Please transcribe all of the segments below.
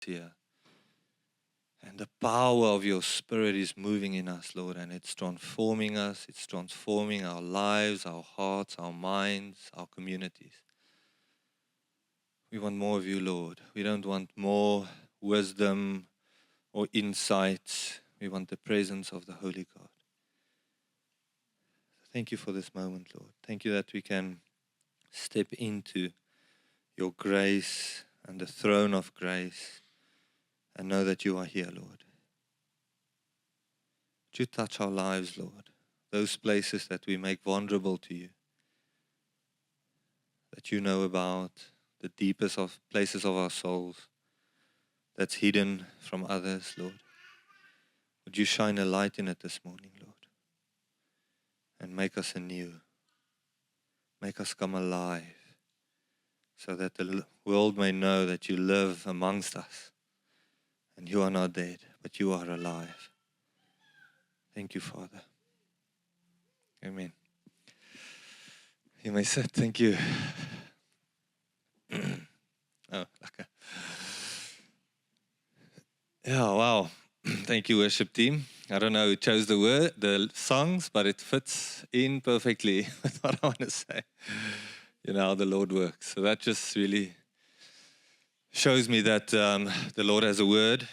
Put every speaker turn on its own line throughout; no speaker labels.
here. And the power of your Spirit is moving in us, Lord, and it's transforming us. It's transforming our lives, our hearts, our minds, our communities. We want more of you, Lord. We don't want more wisdom or insights. We want the presence of the Holy God. Thank you for this moment, Lord. Thank you that we can step into your grace and the throne of grace and know that you are here, Lord. Would you touch our lives, Lord? Those places that we make vulnerable to you, that you know about, the deepest of places of our souls that's hidden from others, Lord. Would you shine a light in it this morning, Lord, and make us anew. Make us come alive so that the world may know that you live amongst us and you are not dead, but you are alive. Thank you, Father. Amen. You may sit. Thank you. Oh, lekker. Yeah, wow. Thank you, worship team. I don't know who chose the songs, but it fits in perfectly with what I want to say. You know how the Lord works. So that just really shows me that the Lord has a word,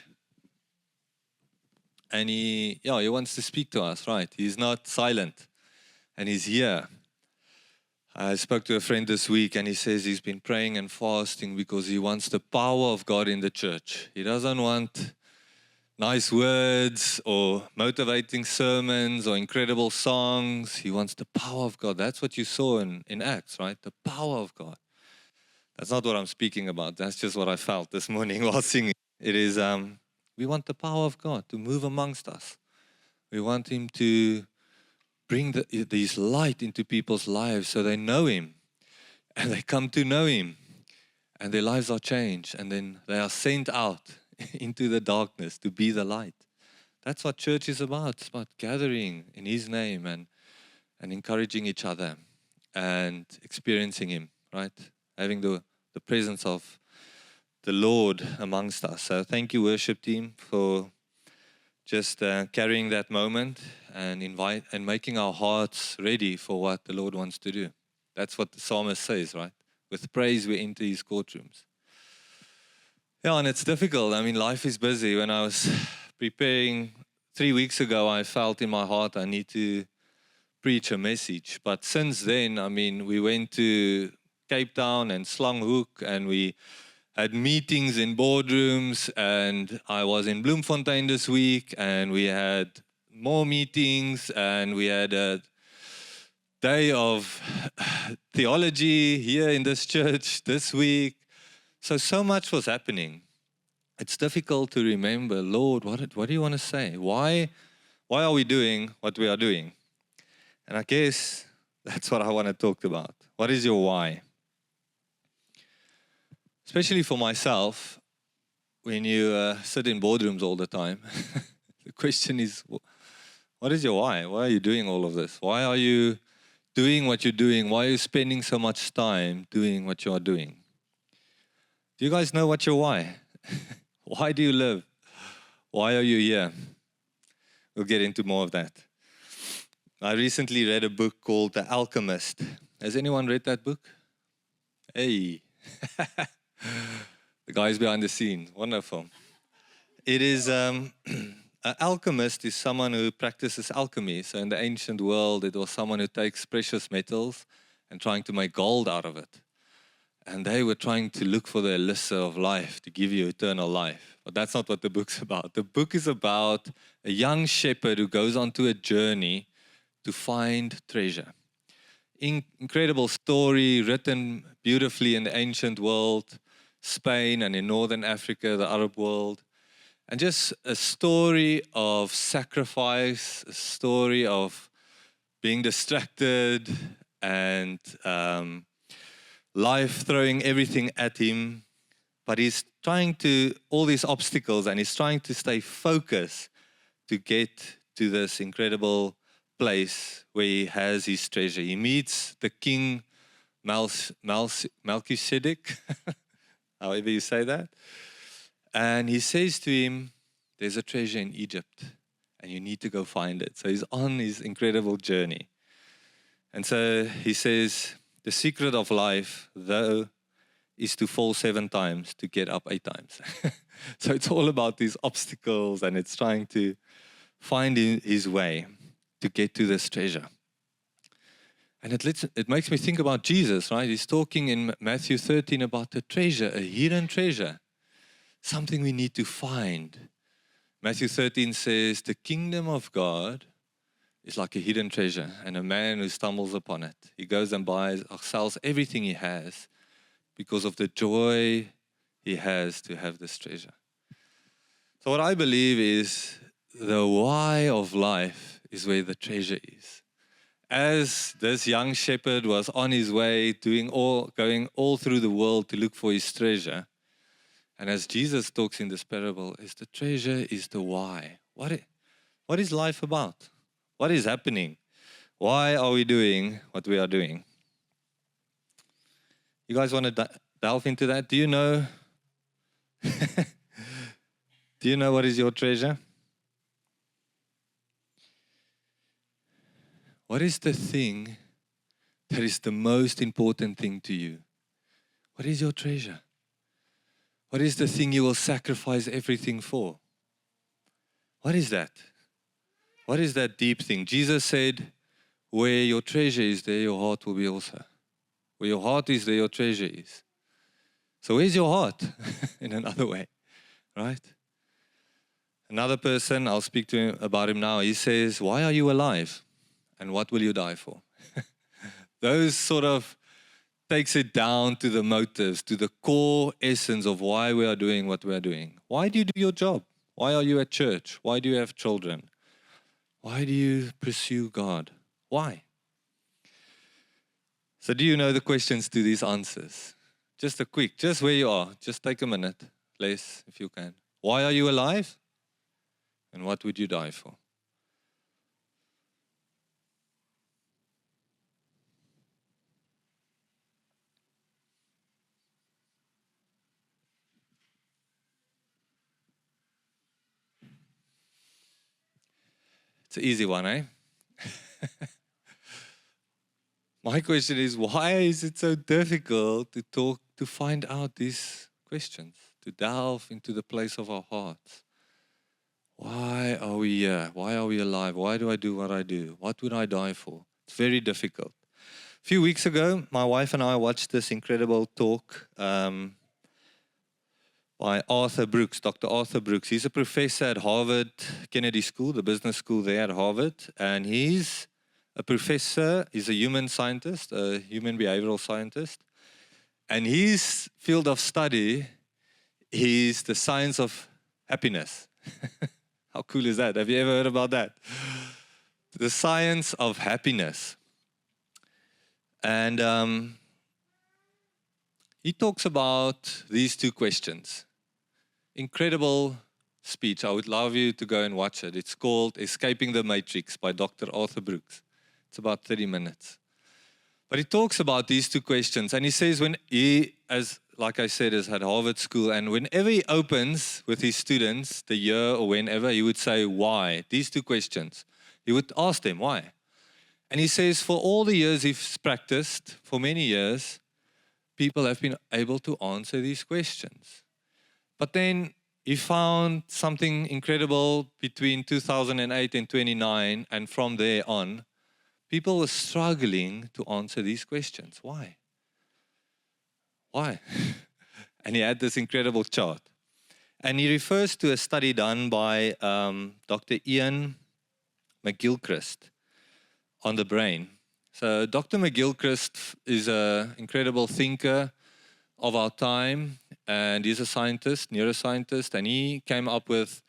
and He wants to speak to us, right? He's not silent, and He's here. I spoke to a friend this week, and he says he's been praying and fasting because he wants the power of God in the church. He doesn't want nice words or motivating sermons or incredible songs. He wants the power of God. That's what you saw in Acts, right? The power of God. That's not what I'm speaking about. That's just what I felt this morning while singing. It is, we want the power of God to move amongst us. We want Him to bring this light into people's lives so they know Him and they come to know Him and their lives are changed and then they are sent out into the darkness to be the light. That's what church is about. It's about gathering in His name and encouraging each other and experiencing Him, right? Having the presence of the Lord amongst us. So thank you, worship team, for just carrying that moment and making our hearts ready for what the Lord wants to do. That's what the psalmist says, right? With praise we enter His courtrooms. Yeah, and it's difficult. I mean, life is busy. When I was preparing 3 weeks ago, I felt in my heart I need to preach a message. But since then, I mean, we went to Cape Town and Slanghoek, and we had meetings in boardrooms, and I was in Bloemfontein this week, and we had more meetings, and we had a day of theology here in this church this week. So much was happening. It's difficult to remember, Lord, what do you want to say? Why are we doing what we are doing? And I guess that's what I want to talk about. What is your why? Especially for myself, when you sit in boardrooms all the time, the question is, what is your why? Why are you doing all of this? Why are you doing what you're doing? Why are you spending so much time doing what you are doing? Do you guys know what your why? Why do you live? Why are you here? We'll get into more of that. I recently read a book called The Alchemist. Has anyone read that book? Hey. The guys behind the scenes. Wonderful. It is, an alchemist is someone who practices alchemy. So in the ancient world, it was someone who takes precious metals and trying to make gold out of it. And they were trying to look for the elixir of life to give you eternal life. But that's not what the book's about. The book is about a young shepherd who goes onto a journey to find treasure. Incredible story, written beautifully in the ancient world, Spain and in Northern Africa, the Arab world. And just a story of sacrifice, a story of being distracted and life throwing everything at him. But he's trying to, all these obstacles, and he's trying to stay focused to get to this incredible place where he has his treasure. He meets the king Melchizedek, however you say that. And he says to him, there's a treasure in Egypt and you need to go find it. So he's on his incredible journey. And so he says, the secret of life, though, is to fall 7 times to get up 8 times. So it's all about these obstacles, and it's trying to find his way to get to this treasure. And it makes me think about Jesus, right? He's talking in Matthew 13 about a treasure, a hidden treasure, something we need to find. Matthew 13 says, the kingdom of God is like a hidden treasure, and a man who stumbles upon it. He goes and buys or sells everything he has because of the joy he has to have this treasure. So what I believe is the why of life is where the treasure is. As this young shepherd was on his way going all through the world to look for his treasure, and as Jesus talks in this parable, is the treasure is the why. What is life about? What is happening? Why are we doing what we are doing? You guys want to delve into that? Do you know? Do you know what is your treasure? What is the thing that is the most important thing to you? What is your treasure? What is the thing you will sacrifice everything for? What is that? What is that deep thing? Jesus said, where your treasure is, there your heart will be also. Where your heart is, there your treasure is. So where's your heart? In another way, right? Another person, I'll speak to him about him now. He says, why are you alive? And what will you die for? Those sort of takes it down to the motives, to the core essence of why we are doing what we are doing. Why do you do your job? Why are you at church? Why do you have children? Why do you pursue God? Why? So do you know the questions to these answers? Just where you are. Just take a minute, less if you can. Why are you alive? And what would you die for? It's an easy one, eh? My question is, why is it so difficult to find out these questions, to delve into the place of our hearts? Why are we here? Why are we alive? Why do I do what I do? What would I die for? It's very difficult. A few weeks ago, my wife and I watched this incredible talk by Arthur Brooks, Dr. Arthur Brooks. He's a professor at Harvard Kennedy School, the business school there at Harvard. And he's a professor, he's a human scientist, a human behavioral scientist. And his field of study is the science of happiness. How cool is that? Have you ever heard about that? The science of happiness. And he talks about these 2 questions. Incredible speech. I would love you to go and watch it. It's called Escaping the Matrix by Dr. Arthur Brooks. It's about 30 minutes. But he talks about these 2 questions. And he says when he, like I said, is at Harvard School, and whenever he opens with his students, the year or whenever, he would say, why? These 2 questions. He would ask them, why? And he says, for all the years he's practiced, for many years, people have been able to answer these questions. But then he found something incredible between 2008 and 29, and from there on, people were struggling to answer these questions. Why? Why? And he had this incredible chart. And he refers to a study done by Dr. Ian McGilchrist on the brain. So Dr. McGilchrist is an incredible thinker of our time, and he's a scientist, neuroscientist, and he came up with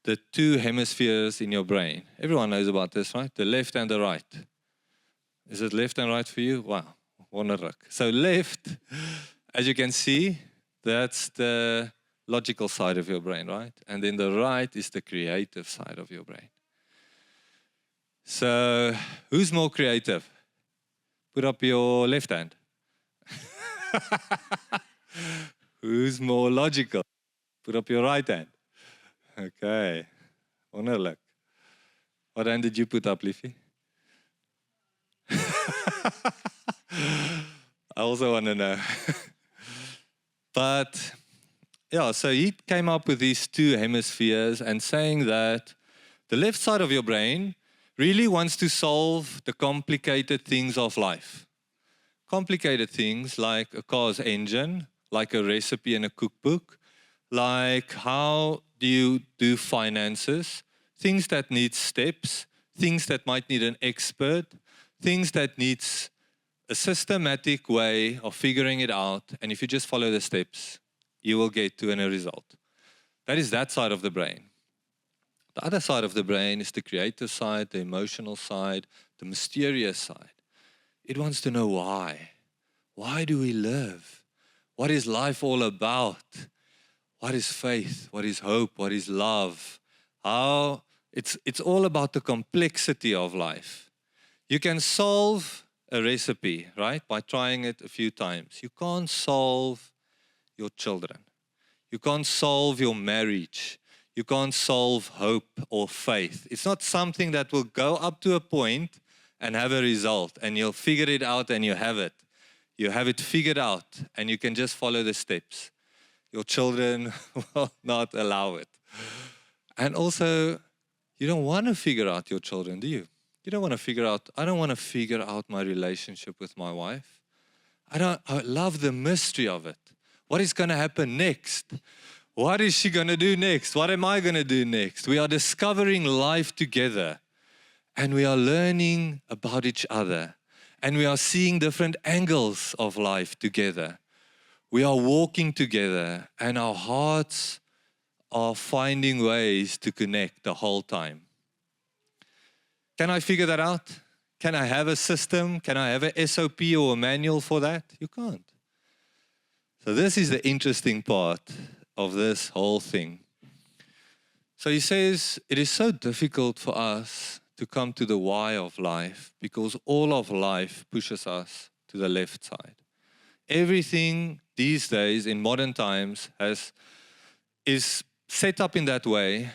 the 2 hemispheres in your brain. Everyone knows about this, right? The left and the right. Is it left and right for you? Wow, wonderlik. So left, as you can see, that's the logical side of your brain, right? And then the right is the creative side of your brain. So who's more creative? Put up your left hand. Who's more logical? Put up your right hand. Okay. Wonderlik. What hand did you put up, Liefie? I also want to know. But yeah, so he came up with these two hemispheres and saying that the left side of your brain really wants to solve the complicated things of life. Complicated things like a car's engine, like a recipe in a cookbook, like how do you do finances, things that need steps, things that might need an expert, things that needs a systematic way of figuring it out. And if you just follow the steps, you will get to a result. That is that side of the brain. The other side of the brain is the creative side, the emotional side, the mysterious side. It wants to know why. Why do we live? What is life all about? What is faith? What is hope? What is love? How it's all about the complexity of life. You can solve a recipe, right, by trying it a few times. You can't solve your children. You can't solve your marriage. You can't solve hope or faith. It's not something that will go up to a point and have a result, and you'll figure it out and you have it. You have it figured out, and you can just follow the steps. Your children will not allow it. And also, you don't want to figure out your children, do you? You don't want to figure out, I don't want to figure out my relationship with my wife. I love the mystery of it. What is going to happen next? What is she going to do next? What am I going to do next? We are discovering life together, and we are learning about each other, and we are seeing different angles of life together. We are walking together, and our hearts are finding ways to connect the whole time. Can I figure that out? Can I have a system? Can I have a SOP or a manual for that? You can't. So this is the interesting part of this whole thing. So he says, it is so difficult for us to come to the why of life because all of life pushes us to the left side. Everything these days in modern times is set up in that way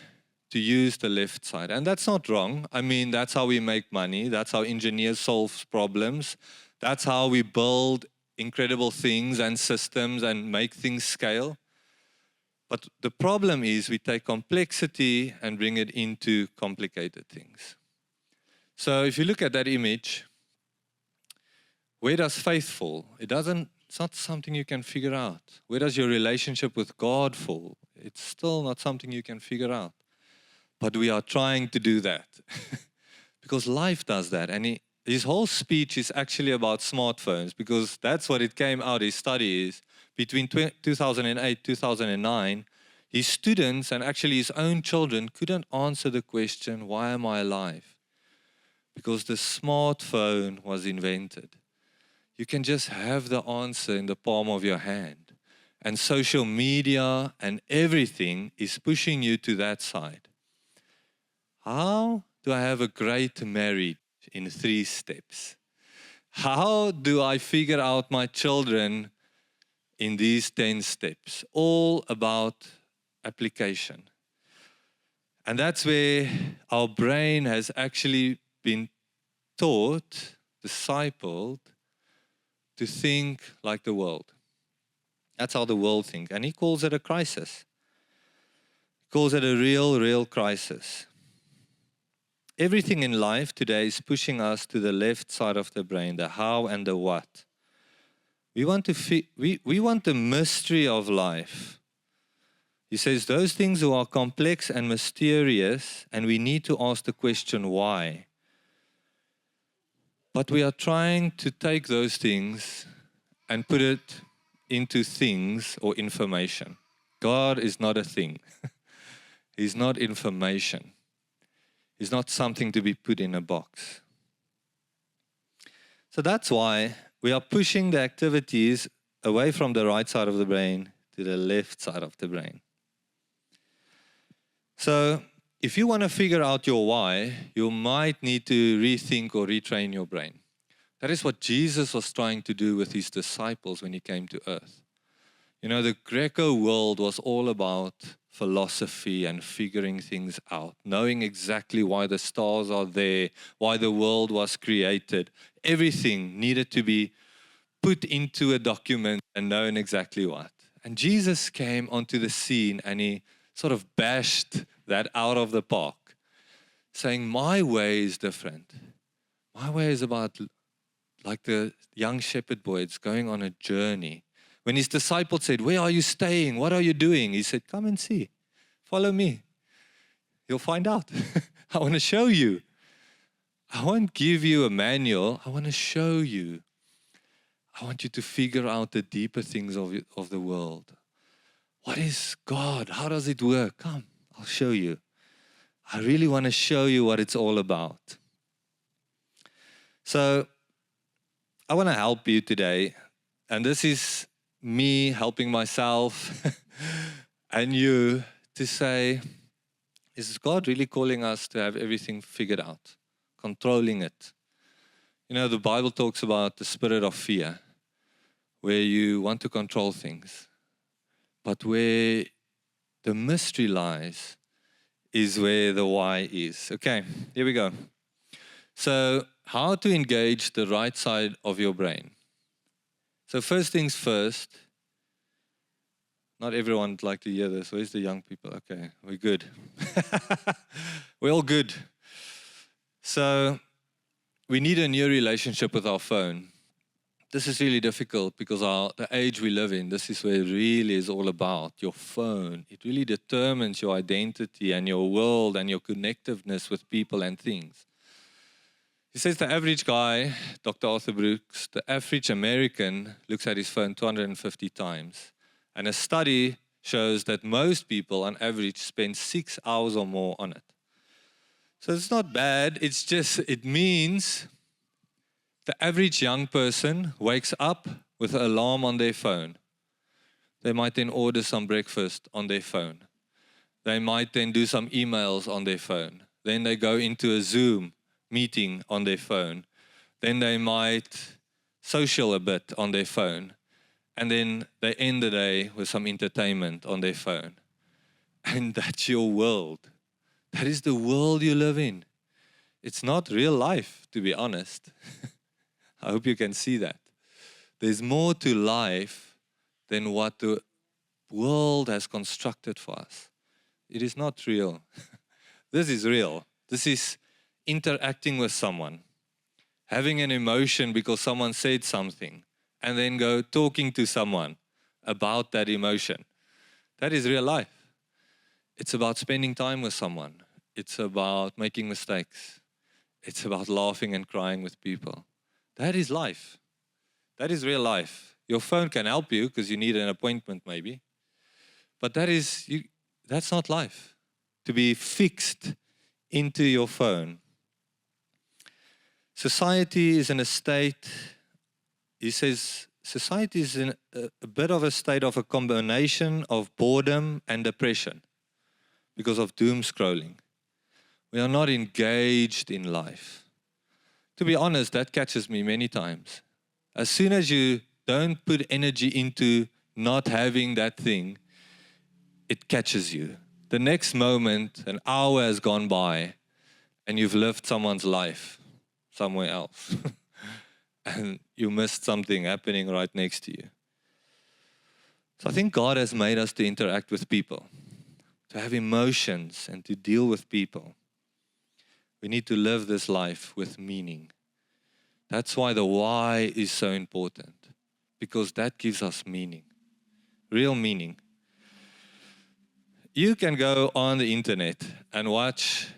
to use the left side. And that's not wrong. I mean, that's how we make money. That's how engineers solve problems. That's how we build incredible things and systems and make things scale. But the problem is we take complexity and bring it into complicated things. So if you look at that image, where does faith fall? It's not something you can figure out. Where does your relationship with God fall? It's still not something you can figure out. But we are trying to do that because life does that. And his whole speech is actually about smartphones because that's what it came out, his studies. Between 2008, 2009, his students and actually his own children couldn't answer the question, why am I alive? Because the smartphone was invented. You can just have the answer in the palm of your hand. And social media and everything is pushing you to that side. How do I have a great marriage in 3 steps? How do I figure out my children in these 10 steps? All about application. And that's where our brain has actually been taught, discipled, to think like the world. That's how the world thinks. And he calls it a crisis. He calls it a real crisis. Everything in life today is pushing us to the left side of the brain, the how and the what. We want the mystery of life. He says those things who are complex and mysterious, and we need to ask the question why. But we are trying to take those things and put it into things or information. God is not a thing. He's not information. He's not something to be put in a box. So that's why we are pushing the activities away from the right side of the brain to the left side of the brain. So if you want to figure out your why, you might need to rethink or retrain your brain. That is what Jesus was trying to do with his disciples when he came to earth. You know, the Greco world was all about philosophy and figuring things out, knowing exactly why the stars are there, why the world was created. Everything needed to be put into a document and known exactly what. And Jesus came onto the scene and he sort of bashed that out of the park, saying, my way is different. My way is about like the young shepherd boy, it's going on a journey. When his disciples said, where are you staying? What are you doing? He said, come and see. Follow me. You'll find out. I want to show you. I won't give you a manual. I want to show you. I want you to figure out the deeper things of the world. What is God? How does it work? Come, I'll show you. I really want to show you what it's all about. So I want to help you today. And this is me helping myself and you to say, is God really calling us to have everything figured out, controlling it? You know, the Bible talks about the spirit of fear, where you want to control things. But where the mystery lies is where the why is. Okay, here we go. So, how to engage the right side of your brain. So first things first, not everyone would like to hear this. Where's the young people? Okay, we're good. We're all good. So we need a new relationship with our phone. This is really difficult because the age we live in, this is where it really is all about, your phone. It really determines your identity and your world and your connectiveness with people and things. He says the average guy, Dr. Arthur Brooks, the average American looks at his phone 250 times. And a study shows that most people on average spend 6 hours or more on it. So it's not bad, it's just, it means the average young person wakes up with an alarm on their phone. They might then order some breakfast on their phone. They might then do some emails on their phone. Then they go into a Zoom meeting on their phone. Then they might social a bit on their phone. And then they end the day with some entertainment on their phone. And that's your world. That is the world you live in. It's not real life, to be honest. I hope you can see that. There's more to life than what the world has constructed for us. It is not real. This is real. This is interacting with someone, having an emotion because someone said something, and then go talking to someone about that emotion. That is real life. It's about spending time with someone. It's about making mistakes. It's about laughing and crying with people. That is life. That is real life. Your phone can help you because you need an appointment maybe. But that's not life. To be fixed into your phone. Society is in a state, he says, society is in a bit of a state of a combination of boredom and depression because of doom scrolling. We are not engaged in life. To be honest, that catches me many times. As soon as you don't put energy into not having that thing, it catches you. The next moment, an hour has gone by, and you've lived someone's life somewhere else. And you missed something happening right next to you. So I think God has made us to interact with people, to have emotions and to deal with people. We need to live this life with meaning. That's why the why is so important, because that gives us meaning, real meaning. You can go on the internet and watch,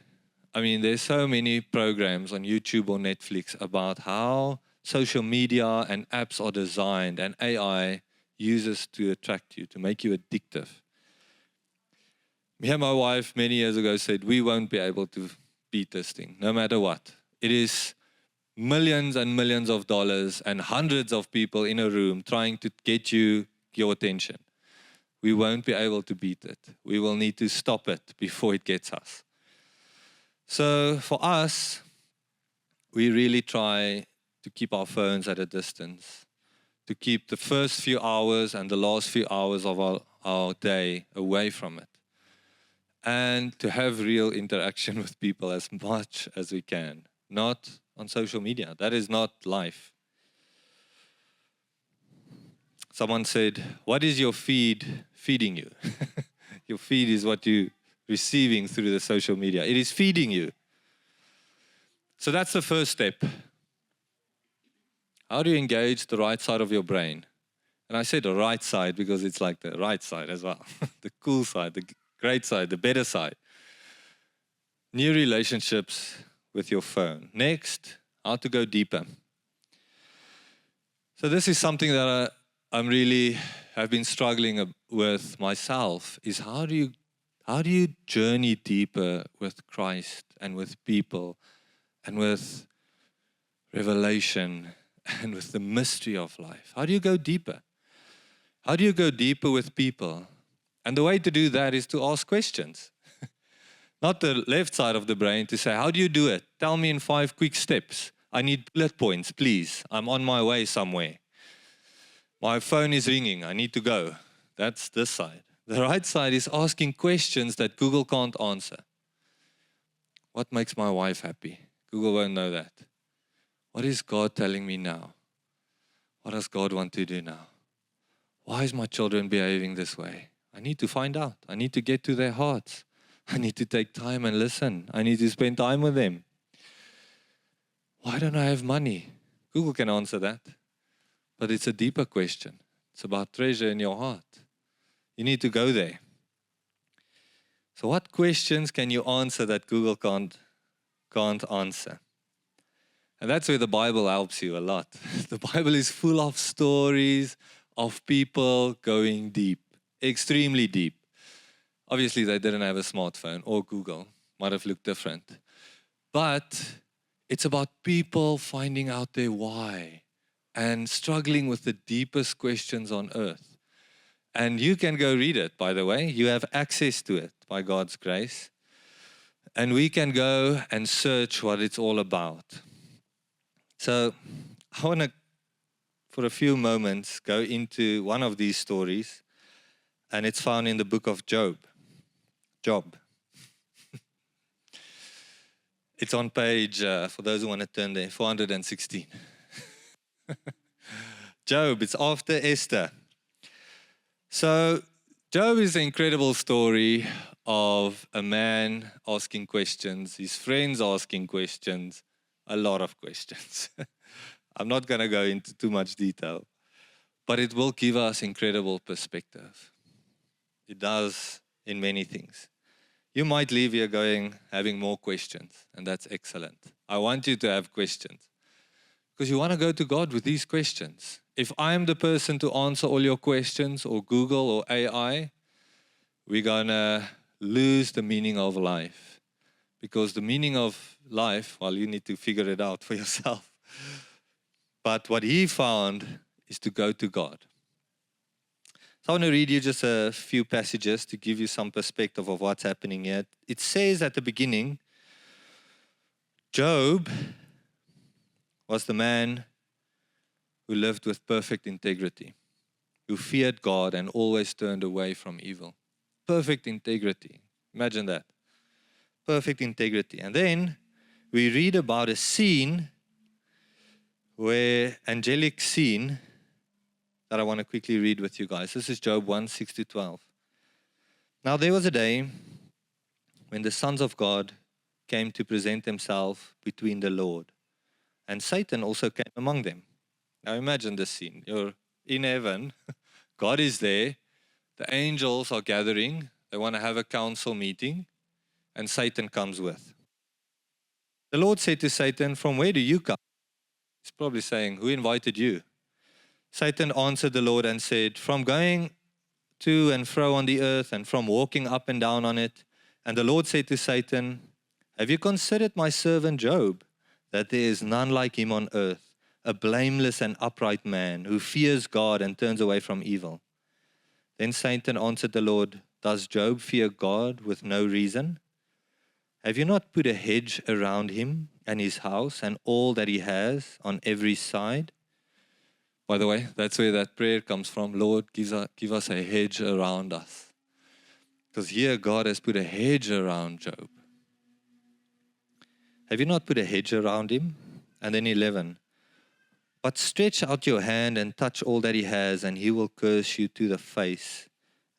there's so many programs on YouTube or Netflix about how social media and apps are designed and AI uses to attract you, to make you addictive. Me and my wife many years ago said, we won't be able to beat this thing, no matter what. It is millions and millions of dollars and hundreds of people in a room trying to get your attention. We won't be able to beat it. We will need to stop it before it gets us. So for us, we really try to keep our phones at a distance, to keep the first few hours and the last few hours of our day away from it. And to have real interaction with people as much as we can. Not on social media. That is not life. Someone said, what is your feed feeding you? Your feed is what you're receiving through the social media. It is feeding you. So that's the first step. How do you engage the right side of your brain? And I said the right side because it's like the right side as well. The cool side, the great side, the better side. New relationships with your phone. Next, how to go deeper. So this is something that I'm really have been struggling with myself, is how do you journey deeper with Christ and with people and with revelation and with the mystery of life? How do you go deeper? How do you go deeper with people? And the way to do that is to ask questions. Not the left side of the brain to say, how do you do it? Tell me in 5 quick steps. I need bullet points, please. I'm on my way somewhere. My phone is ringing. I need to go. That's this side. The right side is asking questions that Google can't answer. What makes my wife happy? Google won't know that. What is God telling me now? What does God want to do now? Why is my children behaving this way? I need to find out. I need to get to their hearts. I need to take time and listen. I need to spend time with them. Why don't I have money? Google can answer that. But it's a deeper question. It's about treasure in your heart. You need to go there. So what questions can you answer that Google can't answer? And that's where the Bible helps you a lot. The Bible is full of stories of people going deep, extremely deep. Obviously, they didn't have a smartphone or Google. Might have looked different. But it's about people finding out their why and struggling with the deepest questions on earth. And you can go read it, by the way. You have access to it by God's grace. And we can go and search what it's all about. So I want to, for a few moments, go into one of these stories. And it's found in the book of Job. It's on page, for those who want to turn there, 416. Job, it's after Esther. So Job is an incredible story of a man asking questions, his friends asking questions, a lot of questions. I'm not going to go into too much detail, but it will give us incredible perspective. It does in many things. You might leave here having more questions, and that's excellent. I want you to have questions because you want to go to God with these questions. If I'm the person to answer all your questions, or Google or AI, we're going to lose the meaning of life. Because the meaning of life, well, you need to figure it out for yourself. But what he found is to go to God. So I want to read you just a few passages to give you some perspective of what's happening here. It says at the beginning, Job was the man who lived with perfect integrity, who feared God and always turned away from evil. Perfect integrity. Imagine that. Perfect integrity. And then we read about a scene angelic scene that I want to quickly read with you guys. This is Job 1:6-12. Now there was a day when the sons of God came to present themselves between the Lord, and Satan also came among them. Now imagine this scene. You're in heaven. God is there. The angels are gathering. They want to have a council meeting. And Satan comes with. The Lord said to Satan, "From where do you come?" He's probably saying, "Who invited you?" Satan answered the Lord and said, "From going to and fro on the earth and from walking up and down on it." And the Lord said to Satan, "Have you considered my servant Job, that there is none like him on earth, a blameless and upright man who fears God and turns away from evil?" Then Satan answered the Lord, "Does Job fear God with no reason? Have you not put a hedge around him and his house and all that he has on every side? By the way, that's where that prayer comes from. Lord, give us a hedge around us. Because here God has put a hedge around Job. Have you not put a hedge around him? And then 11. But stretch out your hand and touch all that he has, and he will curse you to the face.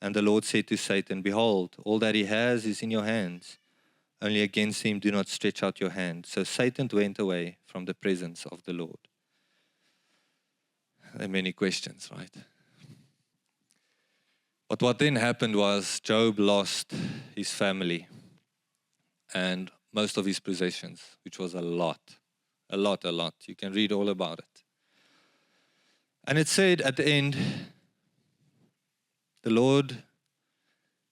And the Lord said to Satan, Behold, all that he has is in your hands. Only against him do not stretch out your hand. So Satan went away from the presence of the Lord. There are many questions, right? But what then happened was Job lost his family and most of his possessions, which was a lot. You can read all about it. And it said at the end, the Lord,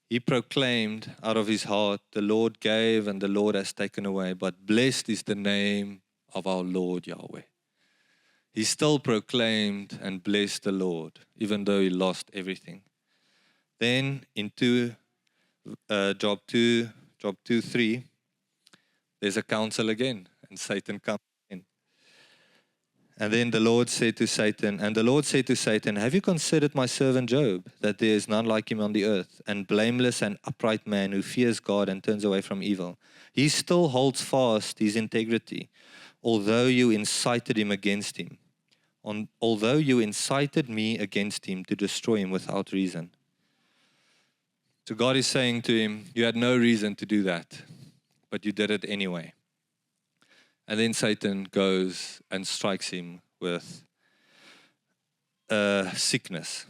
he proclaimed out of his heart, the Lord gave and the Lord has taken away, but blessed is the name of our Lord Yahweh. He still proclaimed and blessed the Lord, even though he lost everything. Then in Job 2:3, there's a council again, and Satan comes in. And then the Lord said to Satan, have you considered my servant Job, that there is none like him on the earth, and blameless and upright man who fears God and turns away from evil? He still holds fast his integrity, although you incited him against him. Although you incited me against him to destroy him without reason. So God is saying to him, you had no reason to do that, but you did it anyway. And then Satan goes and strikes him with sickness.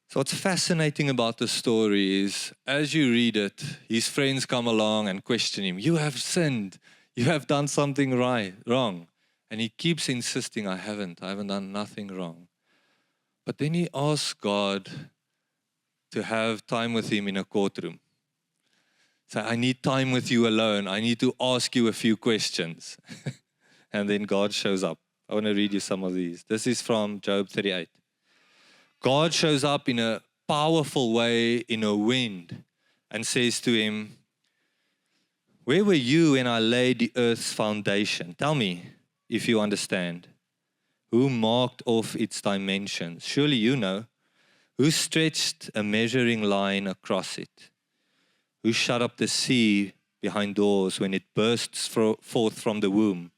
So what's fascinating about the story is, as you read it, his friends come along and question him. You have sinned. You have done something wrong. And he keeps insisting, I haven't done nothing wrong. But then he asks God to have time with him in a courtroom. So I need time with you alone. I need to ask you a few questions. And then God shows up. I want to read you some of these. This is from Job 38. God shows up in a powerful way in a wind and says to him, where were you when I laid the earth's foundation? Tell me if you understand. Who marked off its dimensions? Surely you know. Who stretched a measuring line across it? Who shut up the sea behind doors when it bursts forth from the womb?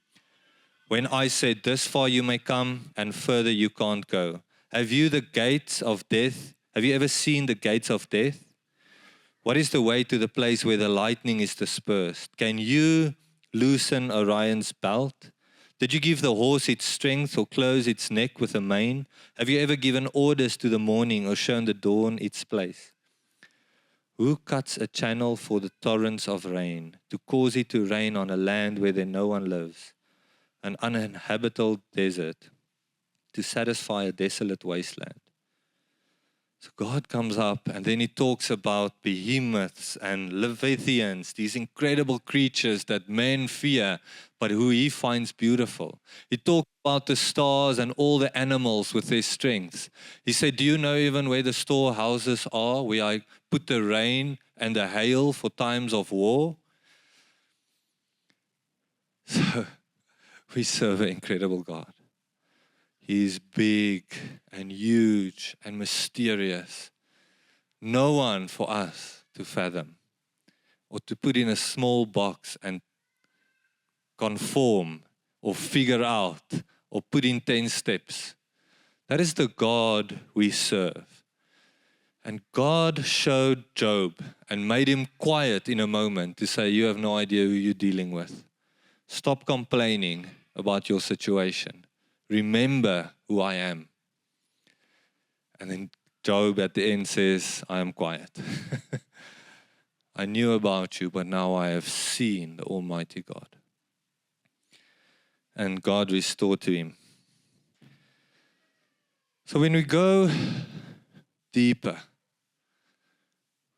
When I said, this far you may come and further you can't go. Have you the gates of death? Have you ever seen the gates of death? What is the way to the place where the lightning is dispersed? Can you loosen Orion's belt? Did you give the horse its strength or close its neck with a mane? Have you ever given orders to the morning or shown the dawn its place? Who cuts a channel for the torrents of rain, to cause it to rain on a land where no one lives, an uninhabitable desert, to satisfy a desolate wasteland? So God comes up and then he talks about behemoths and leviathans, these incredible creatures that men fear, but who he finds beautiful. He talks about the stars and all the animals with their strengths. He said, do you know even where the storehouses are, where I put the rain and the hail for times of war? So we serve an incredible God. He's big and huge and mysterious. No one for us to fathom or to put in a small box and conform or figure out or put in 10 steps. That is the God we serve. And God showed Job and made him quiet in a moment to say, you have no idea who you're dealing with. Stop complaining about your situation. Remember who I am. And then Job at the end says, I am quiet. I knew about you, but now I have seen the Almighty God. And God restored to him. So when we go deeper,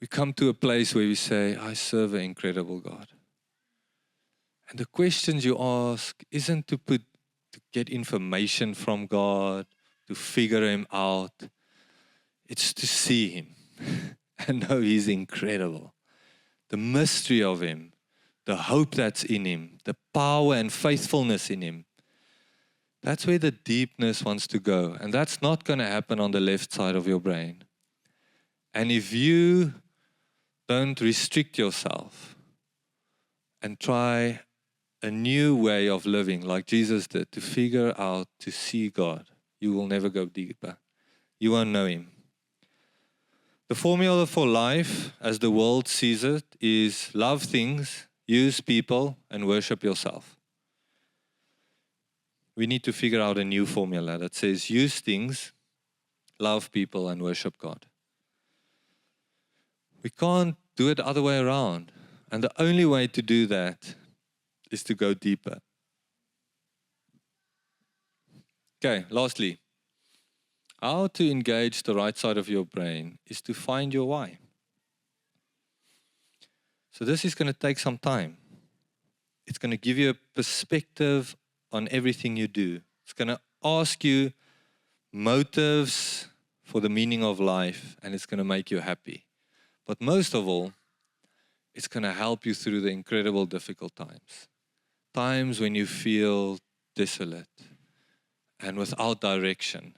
we come to a place where we say, I serve an incredible God. And the questions you ask isn't to get information from God, to figure him out. It's to see him and know he's incredible. The mystery of him, the hope that's in him, the power and faithfulness in him. That's where the deepness wants to go. And that's not going to happen on the left side of your brain. And if you don't restrict yourself and try a new way of living like Jesus did, to figure out, to see God, you will never go deeper. You won't know Him. The formula for life, as the world sees it, is love things, use people, and worship yourself. We need to figure out a new formula that says use things, love people, and worship God. We can't do it the other way around. And the only way to do that is to go deeper. Okay, lastly, how to engage the right side of your brain is to find your why. So this is going to take some time. It's going to give you a perspective on everything you do. It's going to ask you motives for the meaning of life, and it's going to make you happy. But most of all, it's going to help you through the incredible difficult times. Times when you feel desolate and without direction.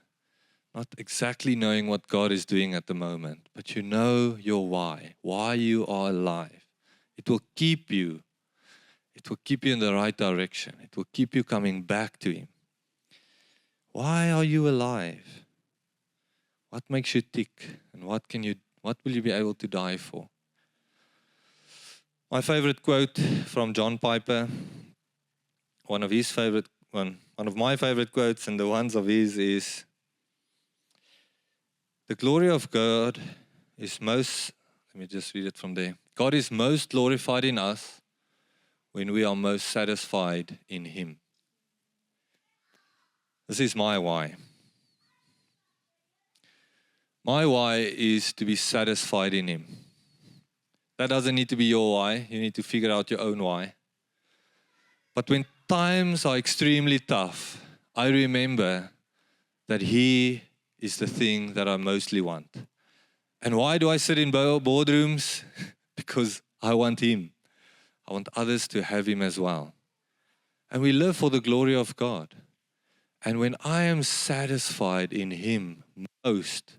Not exactly knowing what God is doing at the moment, but you know your why you are alive. It will keep you. It will keep you in the right direction. It will keep you coming back to Him. Why are you alive? What makes you tick? And what will you be able to die for? My favorite quote from John Piper, one of my favorite quotes and the ones of his is, the glory of God is most, let me just read it from there. God is most glorified in us when we are most satisfied in Him. This is my why. My why is to be satisfied in Him. That doesn't need to be your why. You need to figure out your own why. But when times are extremely tough, I remember that He is the thing that I mostly want. And why do I sit in boardrooms? Because I want Him. I want others to have Him as well. And we live for the glory of God. And when I am satisfied in Him most,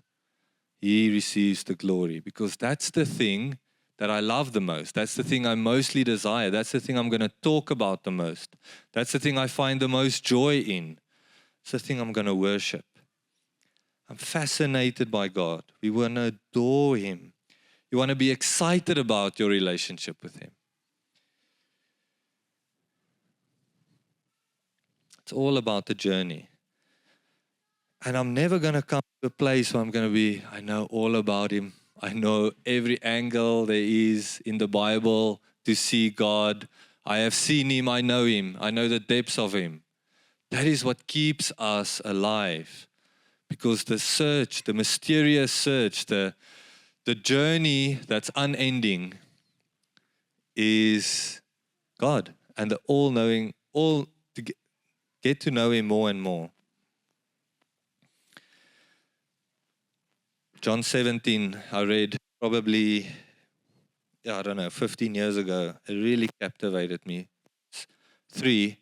He receives the glory. Because that's the thing that I love the most. That's the thing I mostly desire. That's the thing I'm going to talk about the most. That's the thing I find the most joy in. It's the thing I'm going to worship. I'm fascinated by God. We want to adore Him. You want to be excited about your relationship with Him. It's all about the journey. And I'm never going to come to a place where I'm going to be, I know all about Him. I know every angle there is in the Bible to see God. I have seen Him. I know Him. I know the depths of Him. That is what keeps us alive. Because the search, the mysterious search, the journey that's unending is God. And the all-knowing, to get to know Him more and more. John 17, I read probably, 15 years ago. It really captivated me. 3,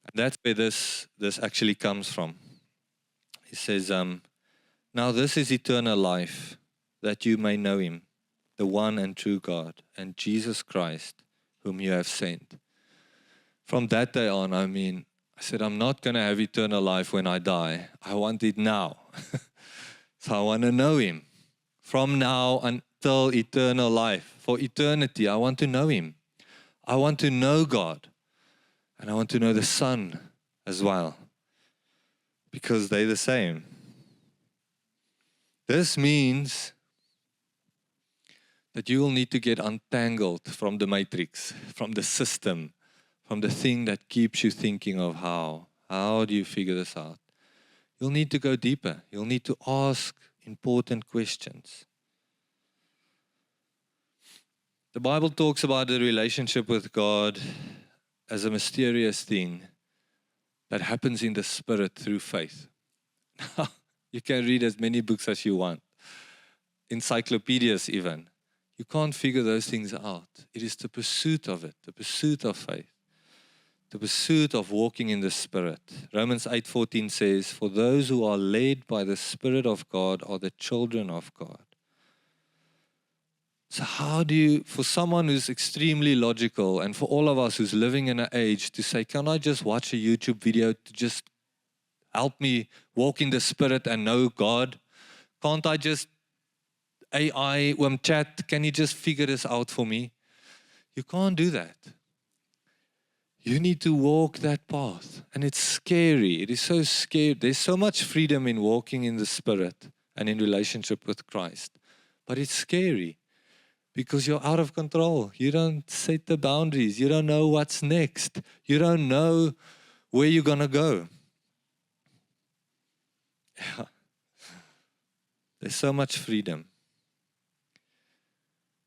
and that's where this actually comes from. He says, now this is eternal life, that you may know Him, the one and true God, and Jesus Christ, whom you have sent. From that day on, I said, I'm not going to have eternal life when I die. I want it now. So I want to know Him. From now until eternal life. For eternity, I want to know Him. I want to know God. And I want to know the Son as well. Because they're the same. This means that you will need to get untangled from the matrix, from the system, from the thing that keeps you thinking of how. How do you figure this out? You'll need to go deeper. You'll need to ask important questions. The Bible talks about the relationship with God as a mysterious thing that happens in the Spirit through faith. You can read as many books as you want, encyclopedias even. You can't figure those things out. It is the pursuit of it, the pursuit of faith. the pursuit of walking in the Spirit. Romans 8:14 says, "For those who are led by the Spirit of God are the children of God." So how do you, for someone who's extremely logical, and for all of us who's living in an age, to say, can I just watch a YouTube video to just help me walk in the Spirit and know God? Can't I just AI, chat, can you just figure this out for me? You can't do that. You need to walk that path. And it's scary. It is so scary. There's so much freedom in walking in the Spirit and in relationship with Christ. But it's scary because you're out of control. You don't set the boundaries. You don't know what's next. You don't know where you're going to go. Yeah. There's so much freedom.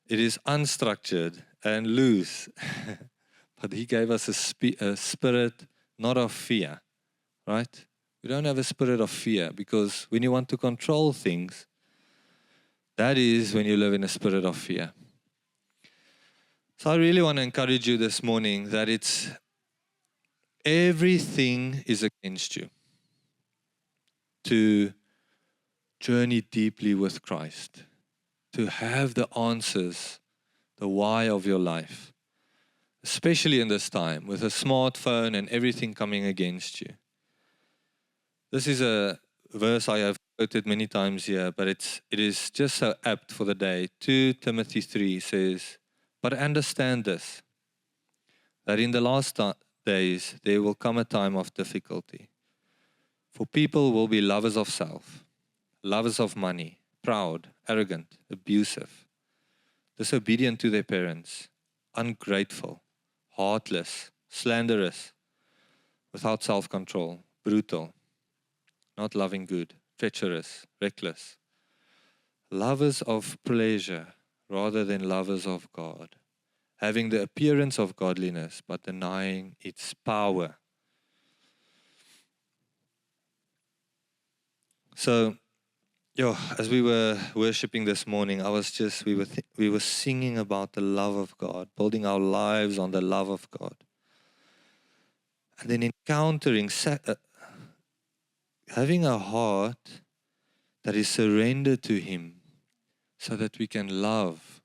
It is unstructured and loose. But He gave us a spirit not of fear, right? We don't have a spirit of fear because when you want to control things, that is when you live in a spirit of fear. So I really want to encourage you this morning that everything is against you to journey deeply with Christ, to have the answers, the why of your life. Especially in this time, with a smartphone and everything coming against you. This is a verse I have quoted many times here, but it is just so apt for the day. 2 Timothy 3 says, "But understand this, that in the last days there will come a time of difficulty. For people will be lovers of self, lovers of money, proud, arrogant, abusive, disobedient to their parents, ungrateful, heartless, slanderous, without self-control, brutal, not loving good, treacherous, reckless, lovers of pleasure rather than lovers of God, having the appearance of godliness but denying its power." So, as we were worshiping this morning, we were singing about the love of God, building our lives on the love of God. And then encountering, having a heart that is surrendered to Him so that we can love.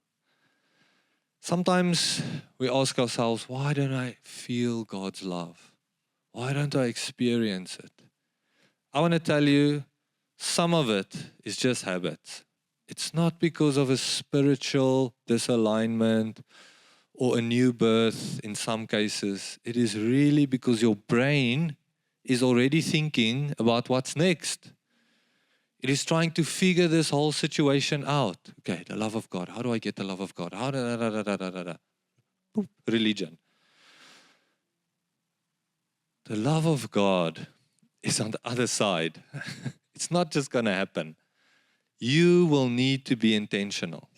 Sometimes we ask ourselves, why don't I feel God's love? Why don't I experience it? I want to tell you, some of it is just habit. It's not because of a spiritual disalignment or a new birth in some cases. It is really because your brain is already thinking about what's next. It is trying to figure this whole situation out. Okay, the love of God. How do I get the love of God? Boop, religion. The love of God is on the other side. It's not just going to happen. You will need to be intentional.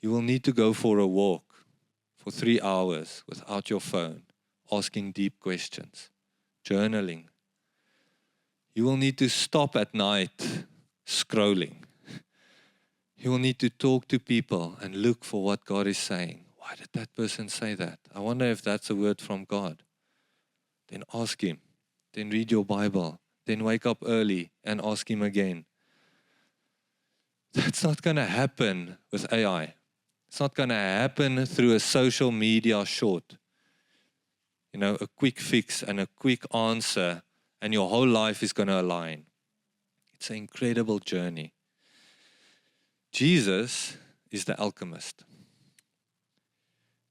You will need to go for a walk for 3 hours without your phone, asking deep questions, journaling. You will need to stop at night scrolling. You will need to talk to people and look for what God is saying. Why did that person say that? I wonder if that's a word from God. Then ask Him. Then read your Bible. Then wake up early and ask Him again. That's not going to happen with AI. It's not going to happen through a social media short. A quick fix and a quick answer, and your whole life is going to align. It's an incredible journey. Jesus is the alchemist.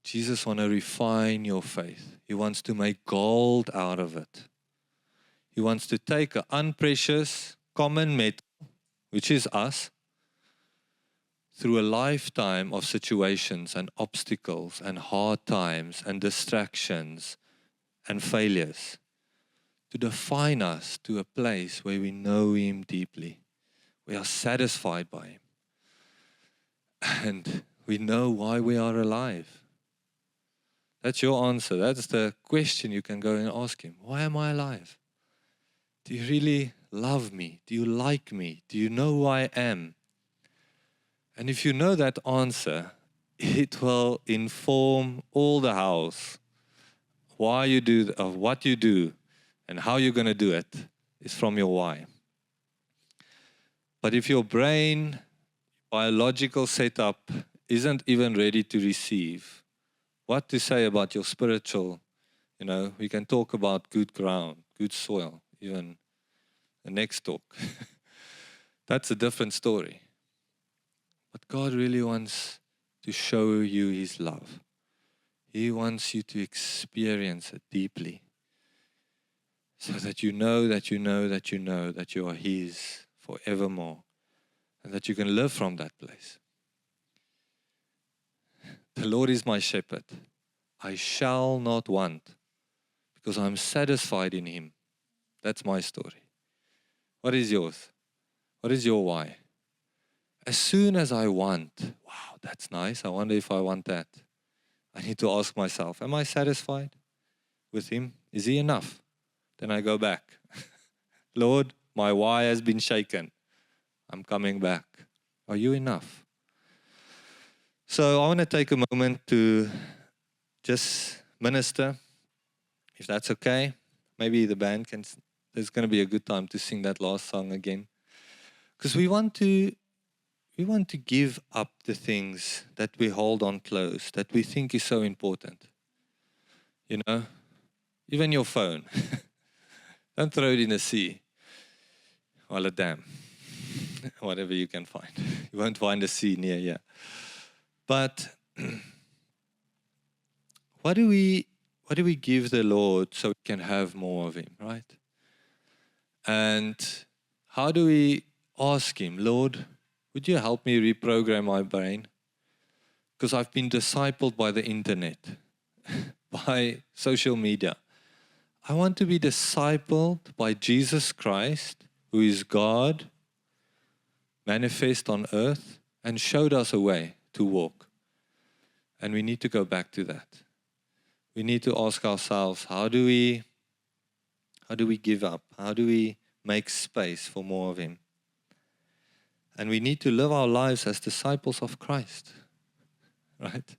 Jesus wants to refine your faith. He wants to make gold out of it. He wants to take an unprecious, common metal, which is us, through a lifetime of situations and obstacles and hard times and distractions and failures, to define us to a place where we know Him deeply. We are satisfied by Him. And we know why we are alive. That's your answer. That's the question you can go and ask Him. Why am I alive? Do you really love me? Do you like me? Do you know who I am? And if you know that answer, it will inform all the house why you do, of what you do, and how you're going to do it is from your why. But if your brain, biological setup, isn't even ready to receive, what to say about your spiritual, we can talk about good ground, good soil, even the next talk. That's a different story. But God really wants to show you His love. He wants you to experience it deeply, so that you know that you know that you know that you are His forevermore, and that you can live from that place. The Lord is my shepherd. I shall not want, because I'm satisfied in Him. That's my story. What is yours? What is your why? As soon as I want, wow, that's nice. I wonder if I want that. I need to ask myself, am I satisfied with Him? Is He enough? Then I go back. Lord, my why has been shaken. I'm coming back. Are you enough? So I want to take a moment to just minister, if that's okay. Maybe the band can, there's going to be a good time to sing that last song again. Because we want to give up the things that we hold on close, that we think is so important. Even your phone. Don't throw it in the sea. Well, a dam. Whatever you can find. You won't find a sea near here. But what do we give the Lord so we can have more of Him, right? And how do we ask Him, Lord, would you help me reprogram my brain? Because I've been discipled by the internet, by social media. I want to be discipled by Jesus Christ, who is God, manifest on earth, and showed us a way to walk. And we need to go back to that. We need to ask ourselves, how do we give up? How do we make space for more of Him? And we need to live our lives as disciples of Christ, right?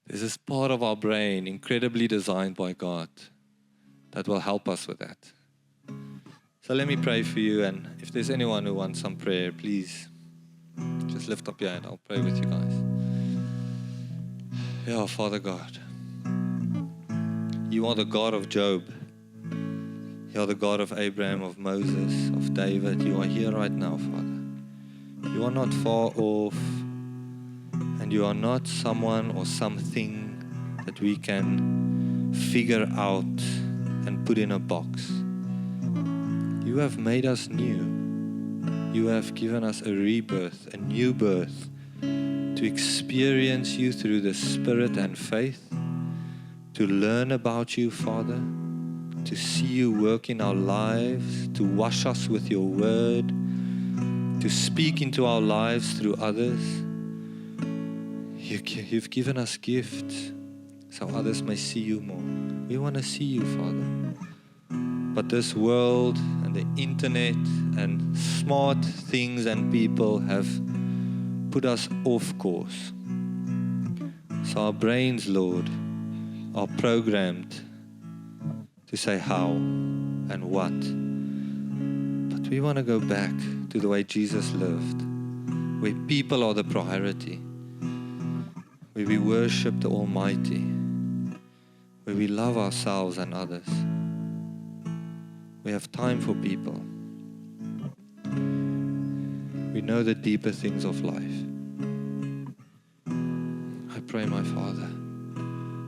There's this part of our brain, incredibly designed by God, that will help us with that. So let me pray for you, and if there's anyone who wants some prayer, please just lift up your hand. I'll pray with you guys. Yeah, Father God, you are the God of Job. You are the God of Abraham, of Moses, of David. You are here right now, Father. You are not far off, and you are not someone or something that we can figure out and put in a box. You have made us new. You have given us a rebirth, a new birth, to experience you through the Spirit and faith, to learn about you, Father, to see you work in our lives, to wash us with your word, to speak into our lives through others. You've given us gifts so others may see you more. We want to see you, Father. But this world and the internet and smart things and people have put us off course. So our brains, Lord, are programmed to say how and what. But we want to go back to the way Jesus lived, where people are the priority, where we worship the Almighty, where we love ourselves and others. We have time for people. We know the deeper things of life. I pray, my Father,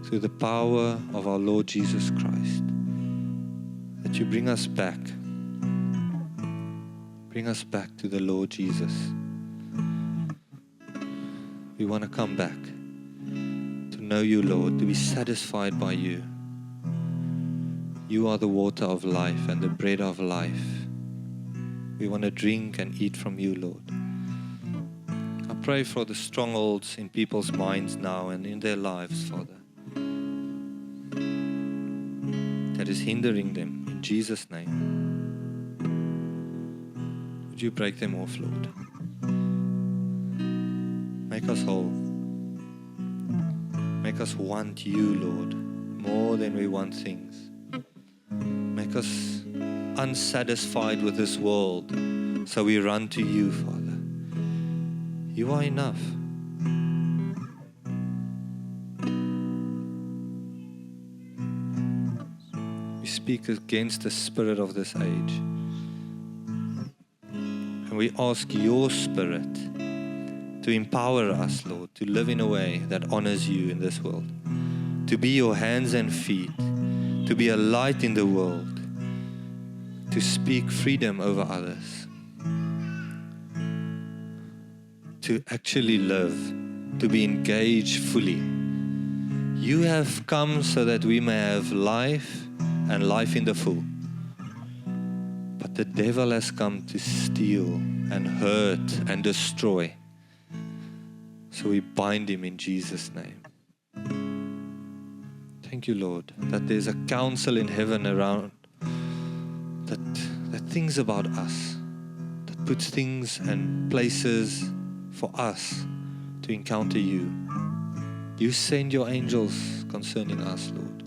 through the power of our Lord Jesus Christ, that you bring us back. Bring us back to the Lord Jesus. We want to come back to know you, Lord, to be satisfied by you. You are the water of life and the bread of life. We want to drink and eat from you, Lord. I pray for the strongholds in people's minds now and in their lives, Father, that is hindering them, in Jesus' name. Would you break them off, Lord? Make us whole. Make us want you, Lord, more than we want things. Make us unsatisfied with this world, so we run to you, Father. You are enough. We speak against the spirit of this age. And we ask your Spirit to empower us, Lord, to live in a way that honors you in this world. To be your hands and feet, to be a light in the world, to speak freedom over others, to actually live, to be engaged fully. You have come so that we may have life and life in the full. But the devil has come to steal and hurt and destroy. So we bind him in Jesus' name. Thank you, Lord, that there's a council in heaven around that thinks about us, that puts things and places for us to encounter you. You send your angels concerning us, Lord.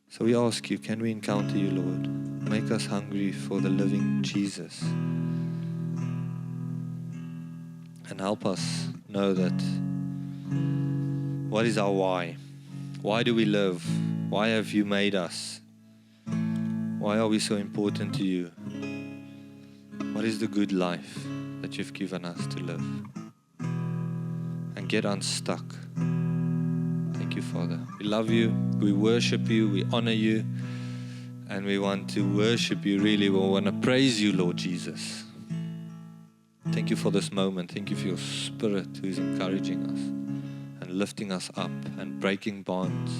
So we ask you, can we encounter you, Lord? Make us hungry for the living Jesus. And help us know that what is our why? Why do we live? Why have you made us? Why are we so important to you? What is the good life that you've given us to live? And get unstuck. Thank you, Father. We love you. We worship you. We honor you. And we want to worship you really. We want to praise you, Lord Jesus. Thank you for this moment. Thank you for your Spirit who is encouraging us and lifting us up and breaking bonds